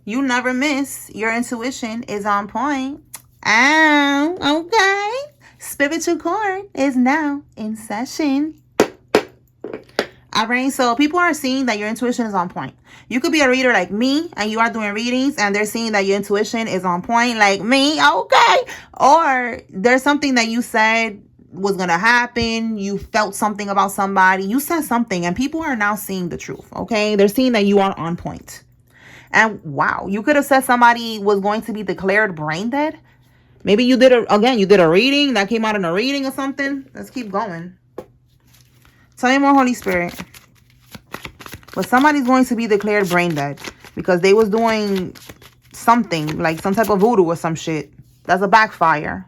You never miss. Your intuition is on point. Oh, okay. Spiritual court is now in session. Alright, so people are seeing that your intuition is on point. You could be a reader like me, and you are doing readings, and they're seeing that your intuition is on point like me, okay? Or there's something that you said was going to happen. You felt something about somebody. You said something, and people are now seeing the truth, okay? They're seeing that you are on point. And wow, you could have said somebody was going to be declared brain dead. Maybe you did a reading that came out in a reading or something. Let's keep going. Tell me more, Holy Spirit. But somebody's going to be declared brain dead because they was doing something like some type of voodoo or some shit. That's a backfire.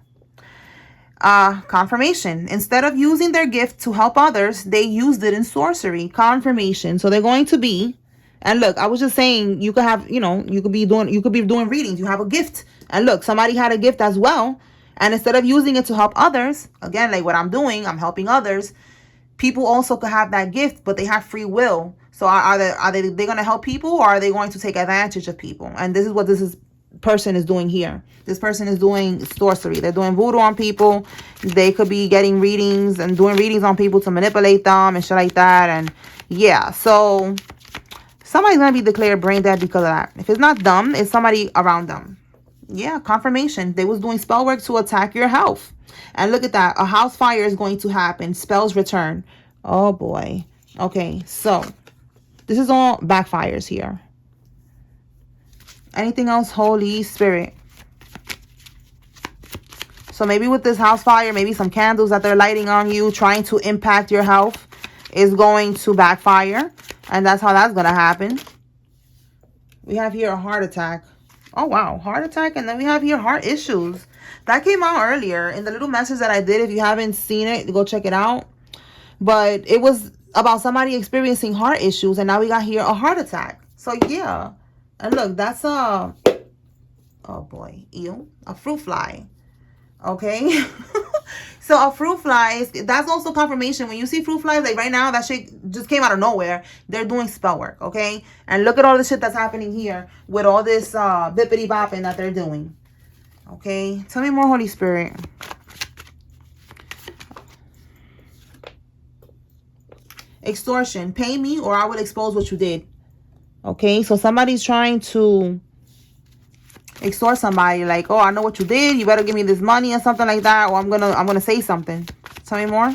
Confirmation. Instead of using their gift to help others, they used it in sorcery. Confirmation. So they're going to be, and look, I was just saying, you could have, you could be doing readings. You have a gift, and look, somebody had a gift as well, and instead of using it to help others, again, like what I'm doing, I'm helping others. People also could have that gift, but they have free will. So are they going to help people, or are they going to take advantage of people? And this is what person is doing here. This person is doing sorcery. They're doing voodoo on people. They could be getting readings and doing readings on people to manipulate them and shit like that. And yeah, so somebody's going to be declared brain dead because of that. If it's not them, it's somebody around them. Yeah, confirmation. They was doing spell work to attack your health. And look at that. A house fire is going to happen. Spells return. Oh, boy. Okay, so this is all backfires here. Anything else, Holy Spirit? So maybe with this house fire, maybe some candles that they're lighting on you, trying to impact your health, is going to backfire. And that's how that's going to happen. We have here a heart attack. Oh, wow. Heart attack. And then we have here heart issues. That came out earlier in the little message that I did. If you haven't seen it, go check it out. But it was about somebody experiencing heart issues. And now we got here a heart attack. So, yeah. And look, that's a... Oh, boy. Ew. A fruit fly. Okay? So a fruit fly, that's also confirmation. When you see fruit flies, like right now, that shit just came out of nowhere. They're doing spell work, okay? And look at all the shit that's happening here with all this bippity bopping that they're doing. Okay? Tell me more, Holy Spirit. Extortion. Pay me or I will expose what you did. Okay? So somebody's trying to extort somebody, like, oh, I know what you did, you better give me this money or something like that, or I'm gonna say something. Tell me more.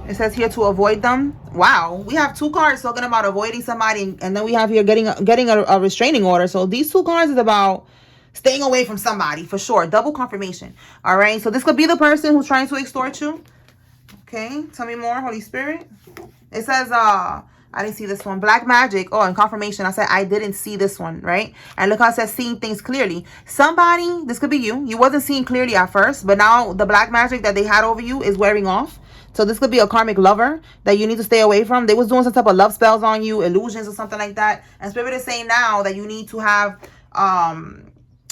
It says here to avoid them. Wow, we have two cards talking about avoiding somebody, and then we have here getting a restraining order. So these two cards is about staying away from somebody for sure. Double confirmation. All right, so this could be the person who's trying to extort you. Okay, tell me more, Holy Spirit. It says, I didn't see this one. Black magic. Oh, and confirmation. I said I didn't see this one, right? And look how it says seeing things clearly. Somebody, this could be you. You wasn't seeing clearly at first, but now the black magic that they had over you is wearing off. So this could be a karmic lover that you need to stay away from. They was doing some type of love spells on you, illusions or something like that. And Spirit is saying now that you need to have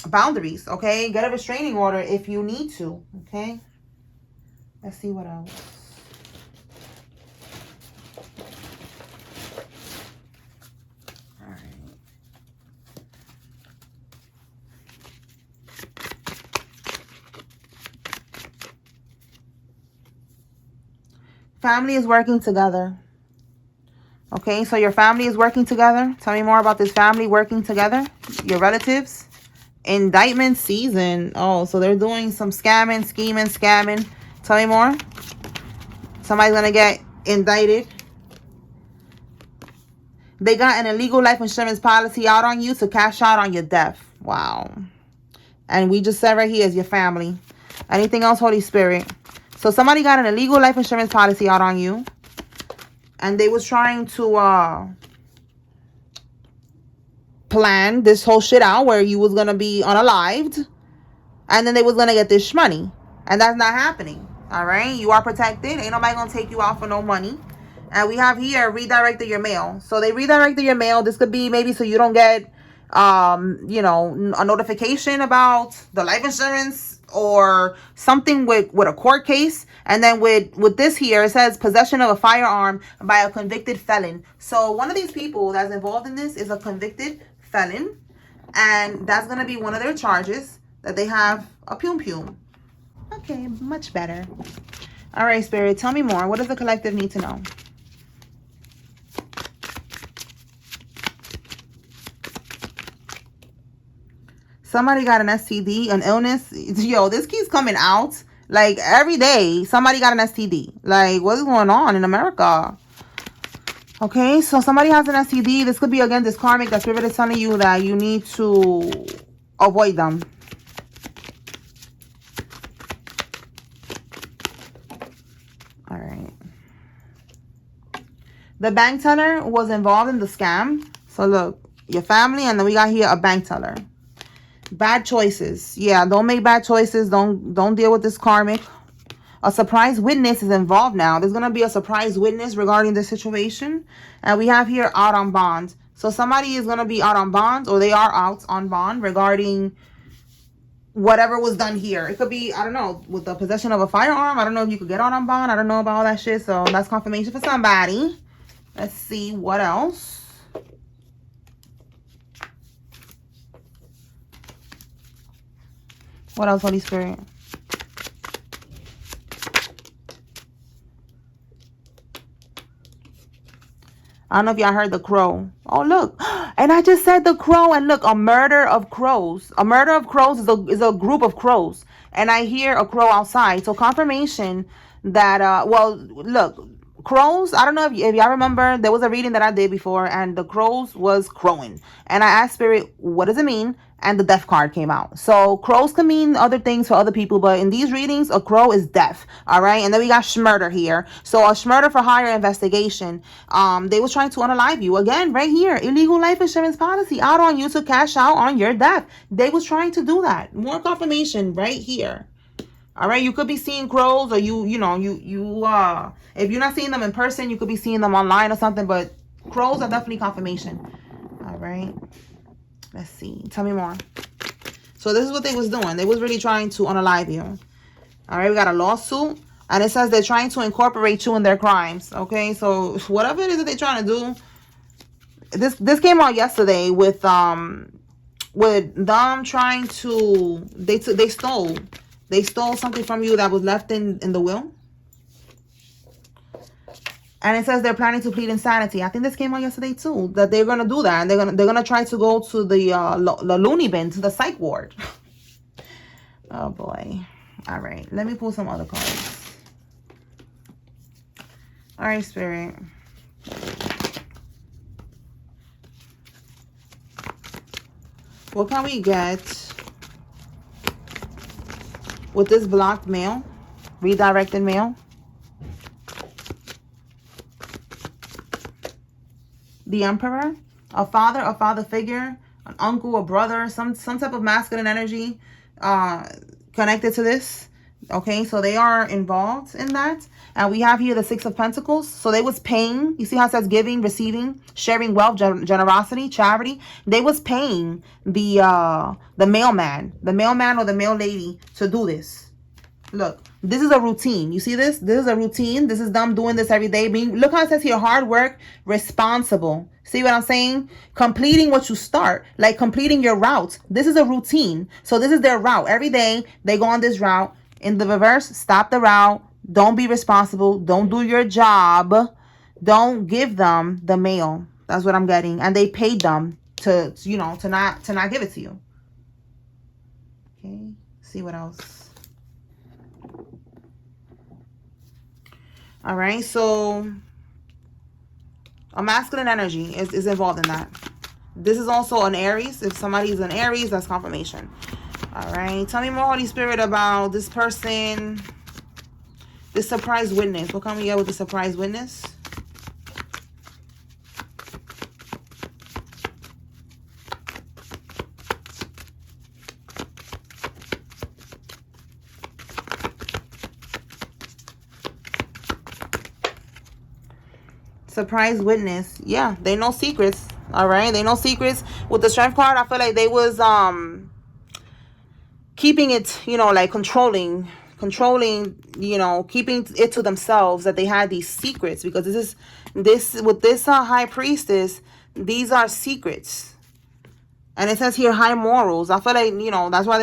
boundaries, okay? Get a restraining order if you need to, okay? Let's see what else. Family is working together. Okay, so your family is working together. Tell me more about this family working together. Your relatives. Indictment season. Oh, so they're doing some scamming, scheming, scamming. Tell me more. Somebody's going to get indicted. They got an illegal life insurance policy out on you to cash out on your death. Wow. And we just said right here is your family. Anything else, Holy Spirit? So somebody got an illegal life insurance policy out on you. And they was trying to plan this whole shit out where you was going to be unalived. And then they was going to get this money. And that's not happening. All right? You are protected. Ain't nobody going to take you out for no money. And we have here redirected your mail. So they redirected your mail. This could be maybe so you don't get, a notification about the life insurance or something with a court case. And then with this here, it says possession of a firearm by a convicted felon. So one of these people that's involved in this is a convicted felon, and that's going to be one of their charges, that they have a pum. Okay, much better. All right, Spirit, tell me more. What does the collective need to know? Somebody got an STD, an illness. Yo, this keeps coming out. Like, every day, somebody got an STD. Like, what is going on in America? Okay, so somebody has an STD. This could be, again, this karmic that Spirit is telling you that you need to avoid them. All right. The bank teller was involved in the scam. So, look, your family, and then we got here a bank teller. Bad choices. Yeah, don't make bad choices. Don't deal with this karmic. A surprise witness is involved now. There's going to be a surprise witness regarding the situation. And we have here out on bond. So somebody is going to be out on bond, or they are out on bond regarding whatever was done here. It could be, I don't know, with the possession of a firearm. I don't know if you could get out on bond. I don't know about all that shit. So that's confirmation for somebody. Let's see what else. What else, Holy Spirit? I don't know if y'all heard the crow. Oh, look. And I just said the crow. And look, a murder of crows. A murder of crows is a group of crows. And I hear a crow outside. So confirmation that, well, look, crows. I don't know if y'all remember, there was a reading that I did before, and the crows was crowing. And I asked Spirit, what does it mean? And the death card came out. So crows can mean other things for other people, but in these readings, a crow is death. All right. And then we got schmurder here. So a schmurder for hire investigation. They was trying to unalive you again right here. Illegal life insurance policy out on you to cash out on your death. They was trying to do that. More confirmation right here. All right. You could be seeing crows, or if you're not seeing them in person, you could be seeing them online or something, but crows are definitely confirmation. All right. Let's see. Tell me more. So this is what they was doing. They was really trying to unalive you. All right. We got a lawsuit. And it says they're trying to incorporate you in their crimes. Okay. So whatever it is that they're trying to do. This came out yesterday with them trying to. They stole something from you that was left in the will. And it says they're planning to plead insanity. I think this came out yesterday too, that they're gonna do that, and they're gonna try to go to the loony bin, to the psych ward. Oh boy! All right, let me pull some other cards. All right, Spirit. What can we get with this blocked mail, redirected mail? The Emperor, a father figure, an uncle, a brother, some type of masculine energy connected to this. Okay, so they are involved in that. And we have here the Six of Pentacles. So they was paying. You see how it says giving, receiving, sharing wealth, generosity, charity. They was paying the mailman or the mail lady to do this. Look, this is a routine. You see this? This is a routine. This is them doing this every day. Look how it says here, hard work, responsible. See what I'm saying? Completing what you start, like completing your route. This is a routine. So this is their route. Every day they go on this route. In the reverse, stop the route. Don't be responsible. Don't do your job. Don't give them the mail. That's what I'm getting. And they paid them to not give it to you. Okay. See what else? All right, so a masculine energy is involved in that. This is also an Aries. If somebody is an Aries, that's confirmation. All right, tell me more, Holy Spirit, about this person, this surprise witness. What can we get with the surprise witness? Surprise witness. Yeah, they know secrets. All right, they know secrets. With the Strength card, I feel like they was keeping it, you know, like controlling, you know, keeping it to themselves, that they had these secrets, because this with this high priestess, these are secrets. And it says here high morals. I feel like, you know, that's why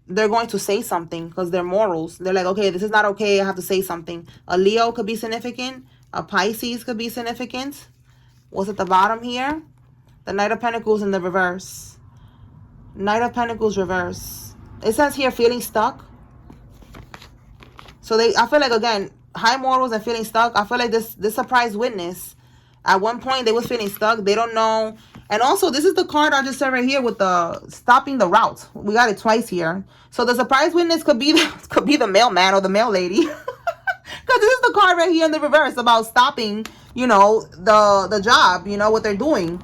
they're going to say something, because they're morals. They're like, okay, this is not okay, I have to say something. A Leo could be significant. A Pisces could be significant. What's at the bottom here? The Knight of Pentacles in the reverse. Knight of Pentacles reverse. It says here feeling stuck. So I feel like, again, high morals and feeling stuck. I feel like this surprise witness, at one point they was feeling stuck. They don't know. And also, this is the card I just said right here with the stopping the route. We got it twice here. So the surprise witness could be the mailman or the mail lady. Because this is the card right here in the reverse about stopping, you know, the job, you know, what they're doing.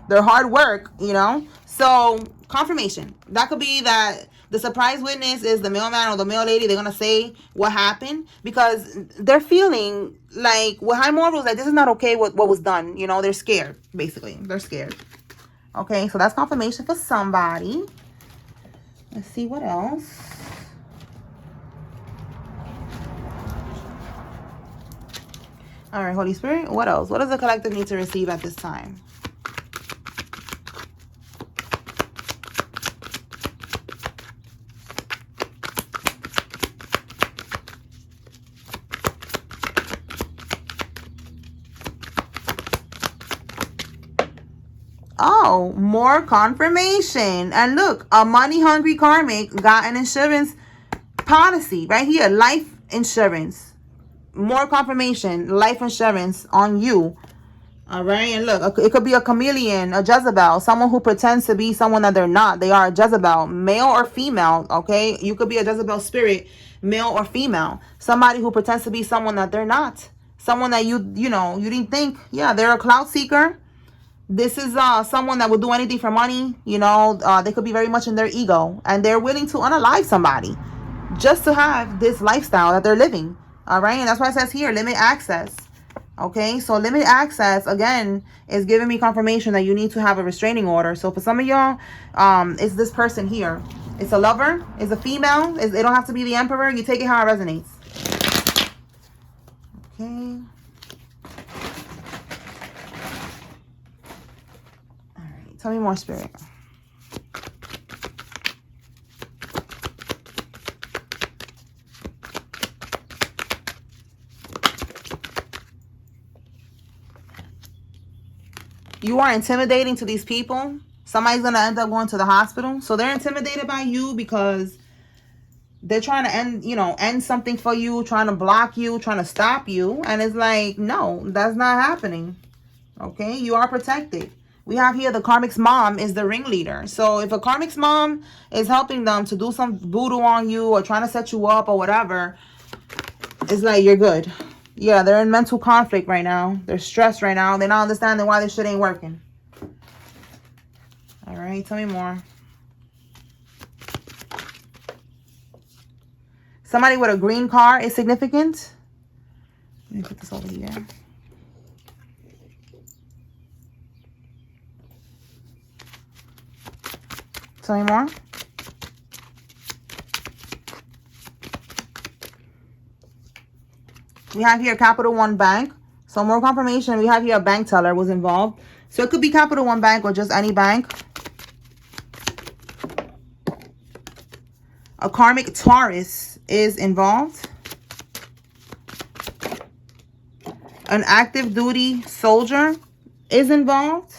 Their hard work, you know. So confirmation. That could be that the surprise witness is the mailman or the mail lady. They're going to say what happened, because they're feeling like, with high morals, like this is not okay what was done. You know, they're scared, basically. They're scared. Okay, so that's confirmation for somebody. Let's see what else. All right, Holy Spirit, what else? What does the collective need to receive at this time? Oh, more confirmation. And look, a money-hungry karmic got an insurance policy right here. Life insurance. More confirmation. Life insurance on you. All right. And look, it could be a chameleon, a Jezebel, someone who pretends to be someone that they're not. They are a Jezebel, male or female. Okay. You could be a Jezebel spirit, male or female. Somebody who pretends to be someone that they're not. Someone that you know, you didn't think, yeah, they're a clout seeker. This is someone that would do anything for money. You know, they could be very much in their ego, and they're willing to unalive somebody just to have this lifestyle that they're living. All right. And that's why it says here, limit access. Okay. So limit access, again, is giving me confirmation that you need to have a restraining order. So for some of y'all, it's this person here. It's a lover. It's a female. It don't have to be the emperor. You take it how it resonates. Okay. Tell me more, Spirit. You are intimidating to these people. Somebody's going to end up going to the hospital. So they're intimidated by you because they're trying to end something for you, trying to block you, trying to stop you. And it's like, no, that's not happening. Okay? You are protected. We have here the karmic's mom is the ringleader. So if a karmic's mom is helping them to do some voodoo on you or trying to set you up or whatever, it's like, you're good. Yeah, they're in mental conflict right now. They're stressed right now. They're not understanding why this shit ain't working. All right, tell me more. Somebody with a green car is significant. Let me put this over here. Tell me more. We have here Capital One Bank. So more confirmation. We have here a bank teller was involved. So it could be Capital One Bank or just any bank. A karmic Taurus is involved. An active duty soldier is involved.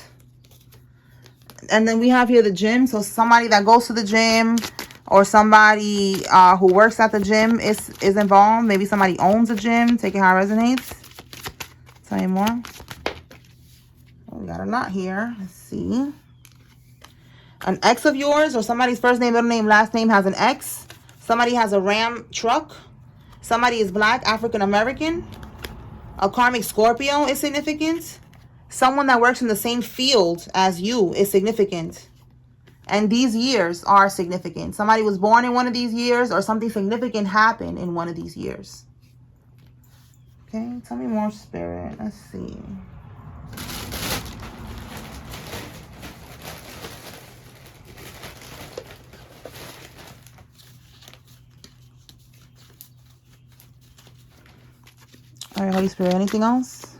And then we have here the gym. So somebody that goes to the gym or somebody who works at the gym is involved. Maybe somebody owns a gym. Take it how it resonates. Tell me more. Oh, we got a lot here. Let's see. An ex of yours or somebody's first name, middle name, last name has an ex. Somebody has a Ram truck. Somebody is Black, African American. A karmic Scorpio is significant. Someone that works in the same field as you is significant. And these years are significant. Somebody was born in one of these years or something significant happened in one of these years. Okay, tell me more, Spirit. Let's see. All right, Holy Spirit, anything else?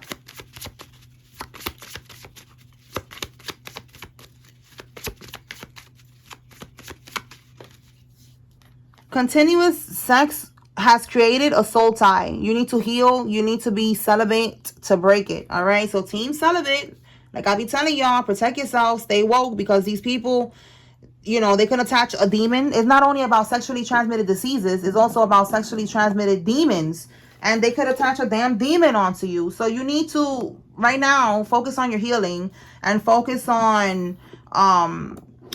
Continuous sex has created a soul tie. You need to heal. You need to be celibate to break it. All right. So team celibate, like I be telling y'all, protect yourself, stay woke, because these people, you know, they can attach a demon. It's not only about sexually transmitted diseases, it's also about sexually transmitted demons. And they could attach a damn demon onto you. So you need to right now focus on your healing and focus on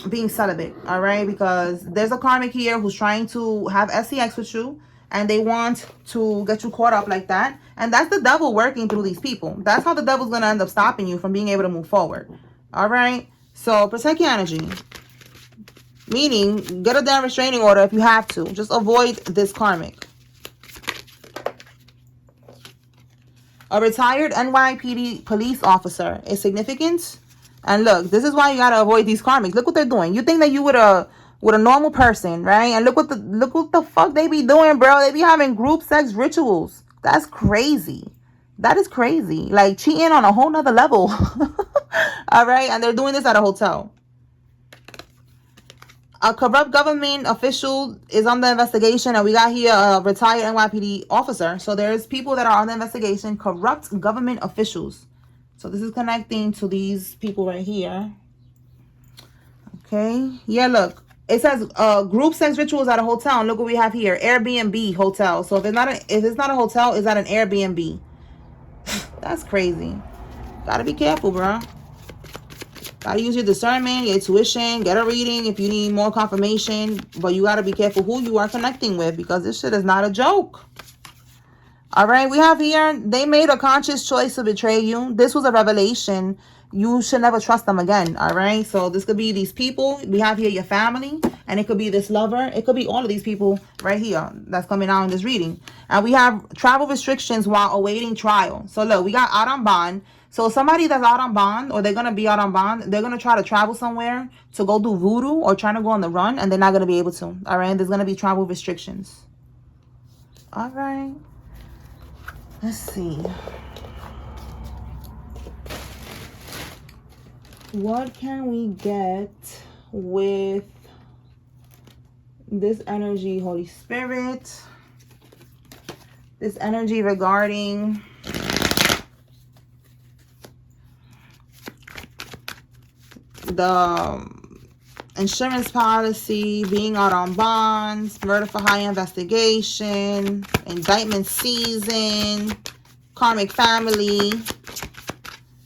being celibate, all right? Because there's a karmic here who's trying to have sex with you, and they want to get you caught up like that. And that's the devil working through these people. That's how the devil's going to end up stopping you from being able to move forward. All right? So protect your energy. Meaning, get a damn restraining order if you have to. Just avoid this karmic. A retired NYPD police officer is significant. And look, this is why you gotta avoid these karmics. Look what they're doing. You think that you with a normal person, right? And look what the fuck they be doing, bro. They be having group sex rituals. That's crazy. That is crazy. Like cheating on a whole nother level. All right, and they're doing this at a hotel. A corrupt government official is on the investigation, and we got here a retired NYPD officer. So there's people that are on the investigation, corrupt government officials. So this is connecting to these people right here. Okay. Yeah, look. It says group sex rituals at a hotel. And look what we have here. Airbnb hotel. So if it's not a hotel, it's at an Airbnb. That's crazy. Gotta be careful, bro. Gotta use your discernment, your intuition, get a reading if you need more confirmation. But you gotta be careful who you are connecting with, because this shit is not a joke. All right, we have here, they made a conscious choice to betray you. This was a revelation. You should never trust them again. All right, so this could be these people. We have here your family, and it could be this lover. It could be all of these people right here that's coming out in this reading. And we have travel restrictions while awaiting trial. So look, we got out on bond. So somebody that's out on bond, or they're going to be out on bond, they're going to try to travel somewhere to go do voodoo or trying to go on the run, and they're not going to be able to. All right, there's going to be travel restrictions. All right. Let's see. What can we get with this energy, Holy Spirit? This energy regarding the insurance policy, being out on bonds, murder for hire investigation, indictment season, karmic family,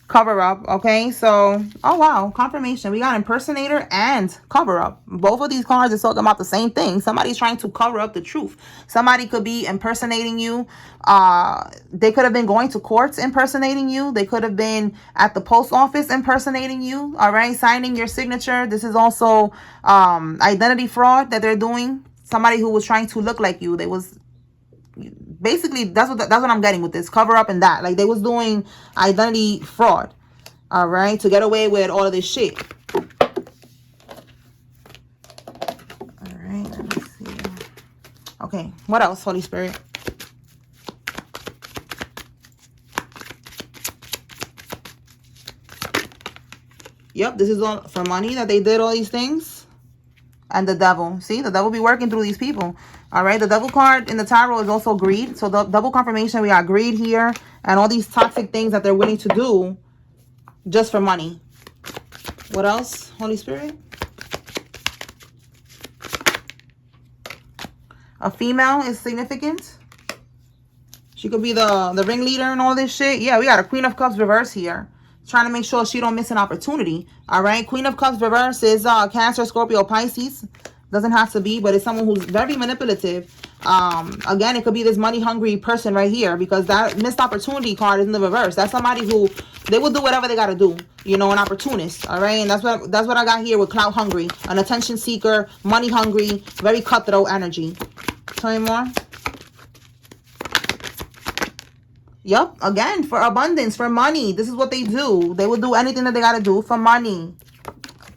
cover up. Okay, so oh wow, confirmation. We got impersonator and cover up. Both of these cards are talking about the same thing. Somebody's trying to cover up the truth. Somebody could be impersonating you. They could have been going to courts impersonating you. They could have been at the post office impersonating you. All right, signing your signature. This is also identity fraud that they're doing. Somebody who was trying to look like you. They was basically, that's what I'm getting with this cover up, and that like they was doing identity fraud, all right, to get away with all of this shit. All right, let me see. Okay, what else, Holy Spirit? Yep, this is all for money that they did all these things. And the devil. See, the devil be working through these people. All right, the devil card in the tarot is also greed. So the double confirmation, we got greed here and all these toxic things that they're willing to do just for money. What else, Holy Spirit? A female is significant. She could be the ringleader and all this shit. Yeah, we got a Queen of Cups reverse here. Trying to make sure she don't miss an opportunity. All right, Queen of Cups reverse is Cancer, Scorpio, Pisces. Doesn't have to be, but it's someone who's very manipulative. Again, it could be this money hungry person right here, because that missed opportunity card is in the reverse. That's somebody who they will do whatever they got to do, you know, an opportunist. All right, and that's what I got here with clout hungry, an attention seeker, money hungry, very cutthroat energy. Tell me more. Yep, again, for abundance, for money. This is what they do. They will do anything that they got to do for money.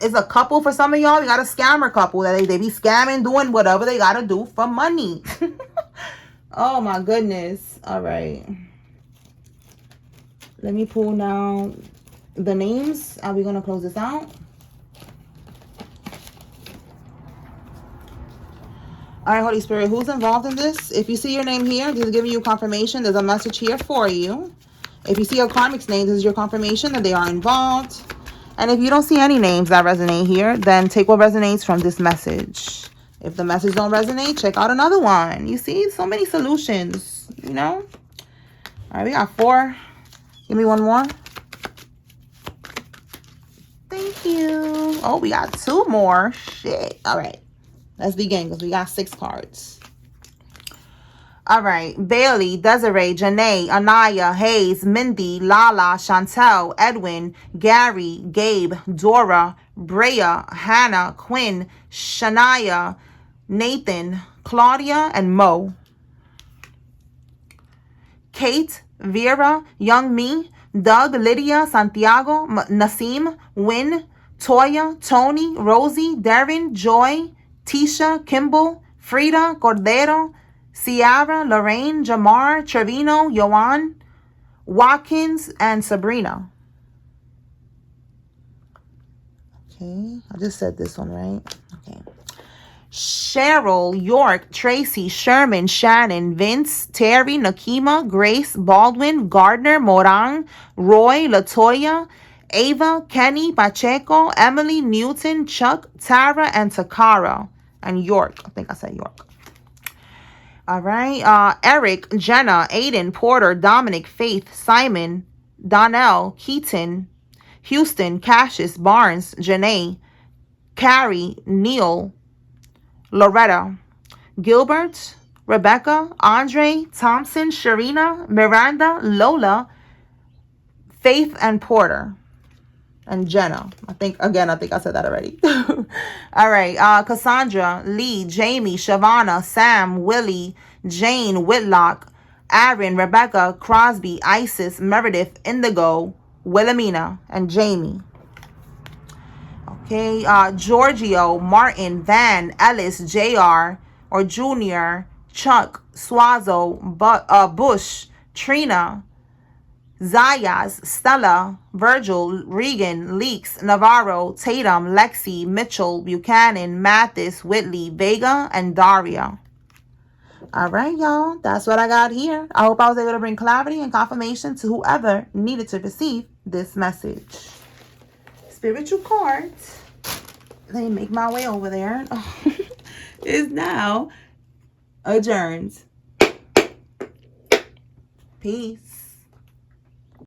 It's a couple for some of y'all. You got a scammer couple that they be scamming, doing whatever they got to do for money. Oh, my goodness. All right. Let me pull now the names. Are we going to close this out? All right, Holy Spirit, who's involved in this? If you see your name here, this is giving you confirmation. There's a message here for you. If you see a karmic's name, this is your confirmation that they are involved. And if you don't see any names that resonate here, then take what resonates from this message. If the message don't resonate, check out another one. You see, so many solutions, you know? All right, we got 4. Give me one more. Thank you. Oh, we got 2 more. Shit. All right. Let's begin because we got 6 cards. All right. Bailey, Desiree, Janae, Anaya, Hayes, Mindy, Lala, Chantel, Edwin, Gary, Gabe, Dora, Brea, Hannah, Quinn, Shania, Nathan, Claudia, and Mo. Kate, Vera, Young Me, Doug, Lydia, Santiago, Nasim, Win, Toya, Tony, Rosie, Darren, Joy, Tisha, Kimball, Frida, Cordero, Ciara, Lorraine, Jamar, Trevino, Yoan, Watkins, and Sabrina. Okay, I just said this one, right? Okay. Cheryl, York, Tracy, Sherman, Shannon, Vince, Terry, Nakima, Grace, Baldwin, Gardner, Morang, Roy, Latoya, Ava, Kenny, Pacheco, Emily, Newton, Chuck, Tara, and Takara. And York. I think I said York. All right. Eric, Jenna, Aiden, Porter, Dominic, Faith, Simon, Donnell, Keaton, Houston, Cassius, Barnes, Janae, Carrie, Neil, Loretta, Gilbert, Rebecca, Andre, Thompson, Sharina, Miranda, Lola, Faith, and Porter. And Jenna. I think I said that already. All right. Cassandra, Lee, Jamie, Shavana, Sam, Willie, Jane, Whitlock, Aaron, Rebecca, Crosby, Isis, Meredith, Indigo, Wilhelmina, and Jamie. Okay. Giorgio, Martin, Van, Ellis, JR, or Junior, Chuck, Swazo, Bush, Trina, Zayas, Stella, Virgil, Regan, Leaks, Navarro, Tatum, Lexi, Mitchell, Buchanan, Mathis, Whitley, Vega, and Daria. All right, y'all. That's what I got here. I hope I was able to bring clarity and confirmation to whoever needed to receive this message. Spiritual cards. Let me make my way over there. Is now adjourned. Peace.